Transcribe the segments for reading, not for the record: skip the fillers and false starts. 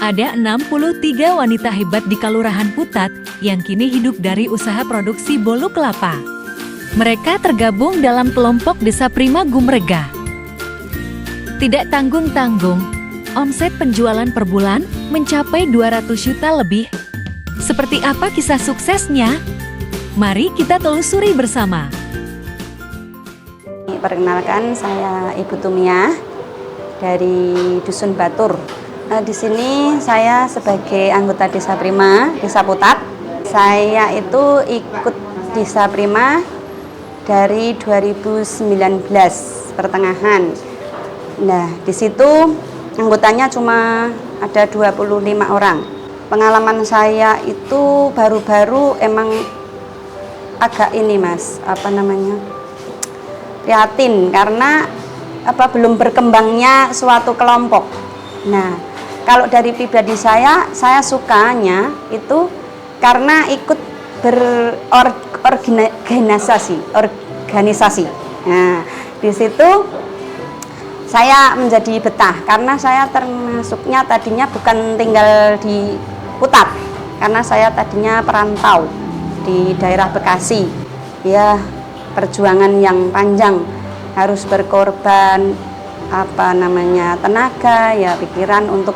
Ada 63 wanita hebat di Kalurahan Putat yang kini hidup dari usaha produksi bolu kelapa. Mereka tergabung dalam kelompok Desa Prima Gumrega. Tidak tanggung-tanggung, omset penjualan per bulan mencapai 200 juta lebih. Seperti apa kisah suksesnya? Mari kita telusuri bersama. Perkenalkan, saya Ibu Tumiah dari Dusun Batur. Di sini saya sebagai anggota Desa Prima, Desa Putat. Saya itu ikut Desa Prima dari 2019 pertengahan. Nah, di situ anggotanya cuma ada 25 orang. Pengalaman saya itu baru-baru emang agak ini Mas, prihatin karena belum berkembangnya suatu kelompok. Nah, kalau dari pribadi saya sukanya itu karena ikut berorganisasi. Nah, di situ saya menjadi betah karena saya termasuknya tadinya bukan tinggal di Putat, karena saya tadinya perantau di daerah Bekasi. Ya, perjuangan yang panjang, harus berkorban tenaga, ya pikiran untuk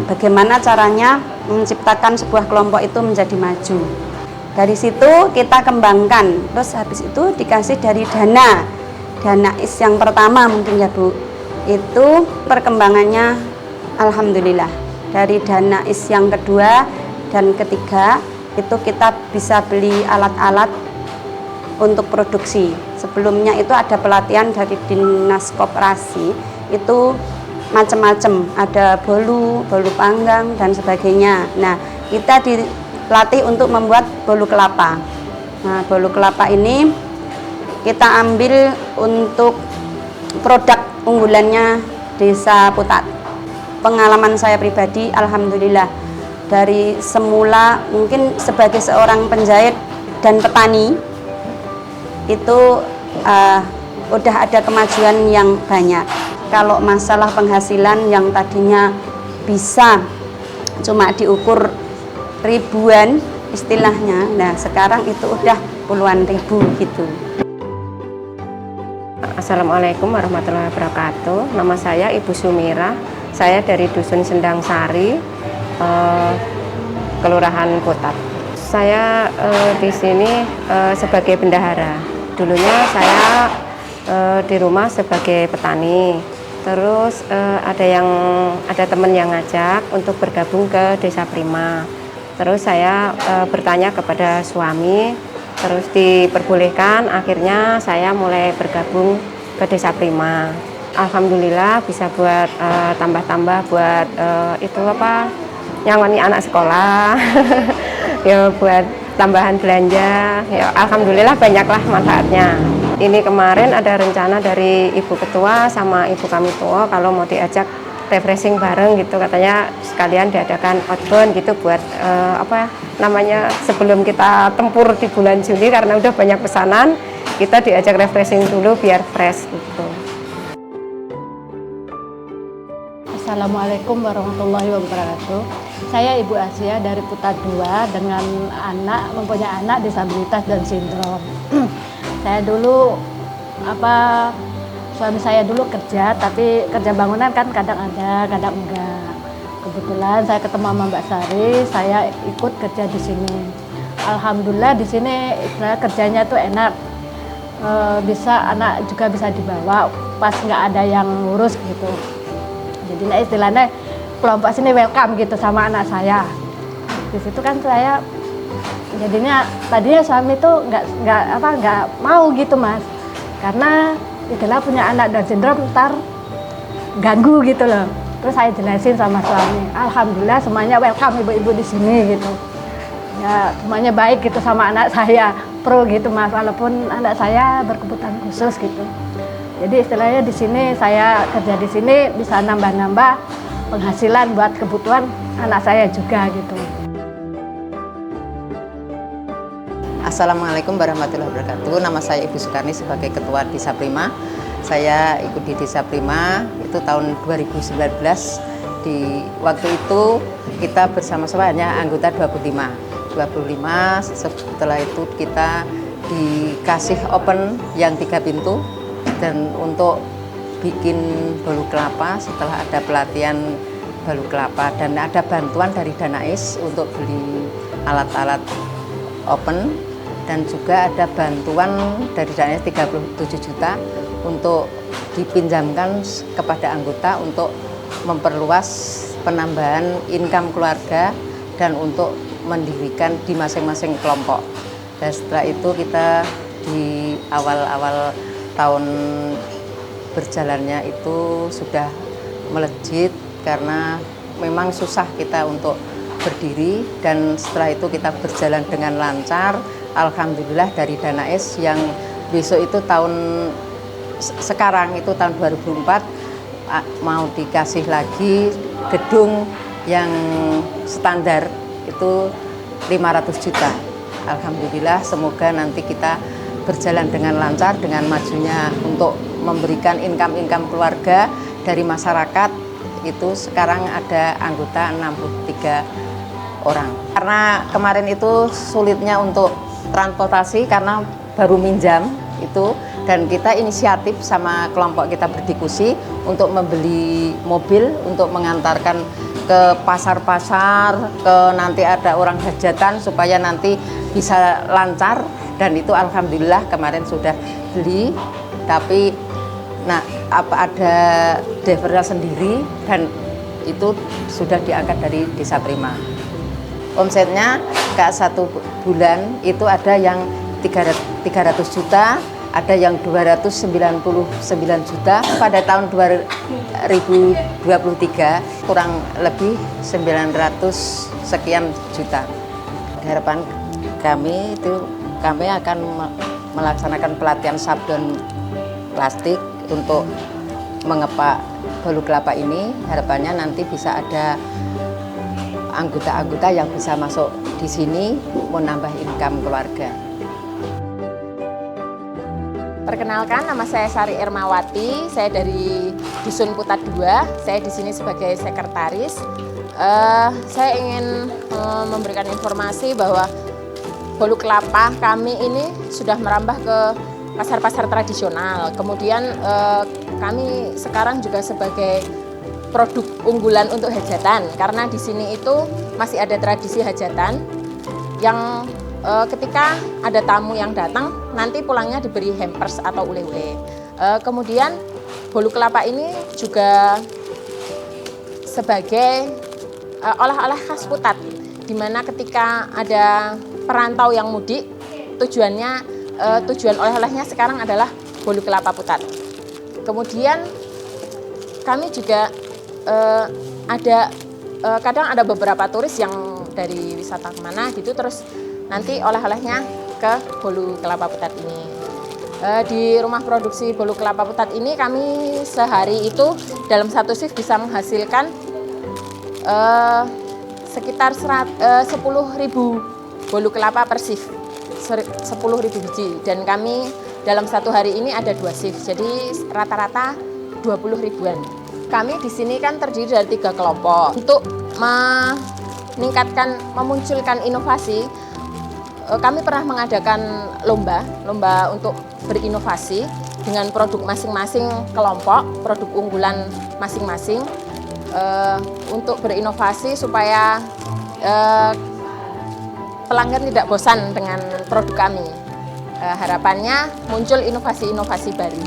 bagaimana caranya menciptakan sebuah kelompok itu menjadi maju. Dari situ kita kembangkan, terus habis itu dikasih dari dana IS yang pertama mungkin ya Bu, itu perkembangannya alhamdulillah. Dari dana IS yang kedua dan ketiga itu kita bisa beli alat-alat untuk produksi. Sebelumnya itu ada pelatihan dari Dinas Koperasi, itu macam-macam, ada bolu panggang dan sebagainya. Nah, kita dilatih untuk membuat bolu kelapa. Nah, bolu kelapa ini kita ambil untuk produk unggulannya Desa Putat. Pengalaman saya pribadi, alhamdulillah, dari semula mungkin sebagai seorang penjahit dan petani, itu udah ada kemajuan yang banyak. Kalau masalah penghasilan yang tadinya bisa cuma diukur ribuan istilahnya, nah sekarang itu udah puluhan ribu gitu. Assalamualaikum warahmatullahi wabarakatuh. Nama saya Ibu Sumira. Saya dari Dusun Sendang Sari, Kelurahan Putat. Saya di sini sebagai bendahara. Dulunya saya di rumah sebagai petani. Terus ada teman yang ngajak untuk bergabung ke Desa Prima. Terus saya bertanya kepada suami, terus diperbolehkan. Akhirnya saya mulai bergabung ke Desa Prima. Alhamdulillah bisa buat tambah-tambah buat nyangoni anak sekolah. Ya buat tambahan belanja, ya alhamdulillah banyaklah manfaatnya. Ini kemarin ada rencana dari Ibu Ketua sama Ibu Kami Tua kalau mau diajak refreshing bareng gitu, katanya sekalian diadakan outbound gitu buat sebelum kita tempur di bulan Juli karena udah banyak pesanan, kita diajak refreshing dulu biar fresh gitu. Assalamualaikum warahmatullahi wabarakatuh. Saya Ibu Asia dari Putat 2 dengan mempunyai anak disabilitas dan sindrom. Saya dulu suami saya dulu kerja, tapi kerja bangunan kan kadang ada, kadang enggak. Kebetulan saya ketemu sama Mbak Sari, saya ikut kerja di sini. Alhamdulillah di sini kerjanya tuh enak. Anak juga bisa dibawa pas nggak ada yang ngurus gitu. Jadi istilahnya kelompok sini welcome gitu sama anak saya. Di situ kan saya jadinya tadinya suami tuh nggak mau gitu Mas, karena itulah punya anak Down syndrome ntar ganggu gitu loh. Terus saya jelasin sama suami, alhamdulillah semuanya welcome ibu-ibu di sini gitu. Ya semuanya baik gitu sama anak saya, pro gitu Mas, walaupun anak saya berkebutuhan khusus gitu. Jadi istilahnya di sini saya kerja di sini bisa nambah-nambah penghasilan buat kebutuhan anak saya juga gitu. Assalamualaikum warahmatullahi wabarakatuh. Nama saya Ibu Sukarni sebagai Ketua Desa Prima. Saya ikut di Desa Prima itu tahun 2019 Di waktu itu kita bersama-sama hanya anggota 25. Setelah itu kita dikasih open yang 3 pintu, dan untuk bikin bolu kelapa setelah ada pelatihan bolu kelapa dan ada bantuan dari Danais untuk beli alat-alat open, dan juga ada bantuan dari Danais 37 juta untuk dipinjamkan kepada anggota untuk memperluas penambahan income keluarga dan untuk mendirikan di masing-masing kelompok. Dan setelah itu kita di awal-awal tahun berjalannya itu sudah melejit karena memang susah kita untuk berdiri, dan setelah itu kita berjalan dengan lancar. Alhamdulillah dari Danais yang besok itu sekarang itu tahun 2004 mau dikasih lagi gedung yang standar itu 500 juta. Alhamdulillah, semoga nanti kita berjalan dengan lancar dengan majunya untuk memberikan income keluarga dari masyarakat. Itu sekarang ada anggota 63 orang. Karena kemarin itu sulitnya untuk transportasi karena baru minjam itu, dan kita inisiatif sama kelompok kita berdiskusi untuk membeli mobil untuk mengantarkan ke pasar-pasar, ke nanti ada orang hajatan supaya nanti bisa lancar, dan itu alhamdulillah kemarin sudah beli. Tapi ada drivernya sendiri dan itu sudah diangkat dari Desa Prima. Omsetnya satu bulan itu ada yang 300 juta, ada yang 299 juta. Pada tahun 2023 kurang lebih 900 sekian juta. Harapan kami itu kami akan melaksanakan pelatihan sablon plastik untuk mengepak bolu kelapa ini. Harapannya nanti bisa ada anggota-anggota yang bisa masuk di sini menambah income keluarga. Perkenalkan, nama saya Sari Ermawati, saya dari Dusun Putat 2, saya di sini sebagai sekretaris. Saya ingin memberikan informasi bahwa bolu kelapa kami ini sudah merambah ke pasar-pasar tradisional. Kemudian kami sekarang juga sebagai produk unggulan untuk hajatan, karena di sini itu masih ada tradisi hajatan yang ketika ada tamu yang datang nanti pulangnya diberi hampers atau ule-ule. Kemudian bolu kelapa ini juga sebagai oleh-oleh khas Putat, di mana ketika ada perantau yang mudik, tujuan oleh-olehnya sekarang adalah bolu kelapa Putat. Kemudian kami juga kadang ada beberapa turis yang dari wisata kemana gitu, terus nanti oleh-olehnya ke bolu kelapa Putat ini. Di rumah produksi bolu kelapa Putat ini kami sehari itu dalam satu shift bisa menghasilkan sekitar 10.000 bolu kelapa per shift, 10.000 biji, dan kami dalam satu hari ini ada 2 shift, jadi rata-rata 20 ribuan. Kami di sini kan terdiri dari 3 kelompok. Untuk memunculkan inovasi, kami pernah mengadakan lomba untuk berinovasi dengan produk masing-masing kelompok, produk unggulan masing-masing, untuk berinovasi supaya pelanggan tidak bosan dengan produk kami. Harapannya muncul inovasi-inovasi baru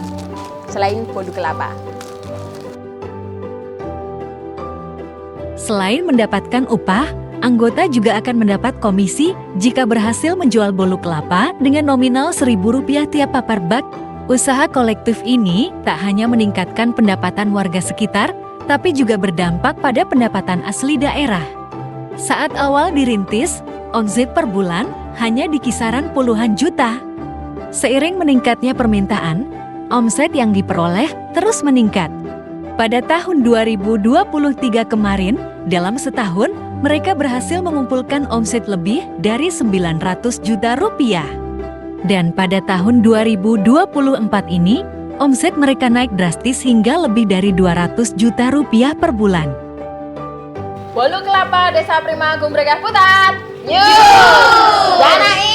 selain bolu kelapa. Selain mendapatkan upah, anggota juga akan mendapat komisi jika berhasil menjual bolu kelapa dengan nominal Rp1.000 tiap papar bak. Usaha kolektif ini tak hanya meningkatkan pendapatan warga sekitar, tapi juga berdampak pada pendapatan asli daerah. Saat awal dirintis, omset per bulan hanya di kisaran puluhan juta. Seiring meningkatnya permintaan, omset yang diperoleh terus meningkat. Pada tahun 2023 kemarin, dalam setahun, mereka berhasil mengumpulkan omset lebih dari Rp900 juta. Dan pada tahun 2024 ini, omset mereka naik drastis hingga lebih dari Rp200 juta per bulan. Bolu Kelapa Desa Prima Gumregah Putat. Yuk! Danai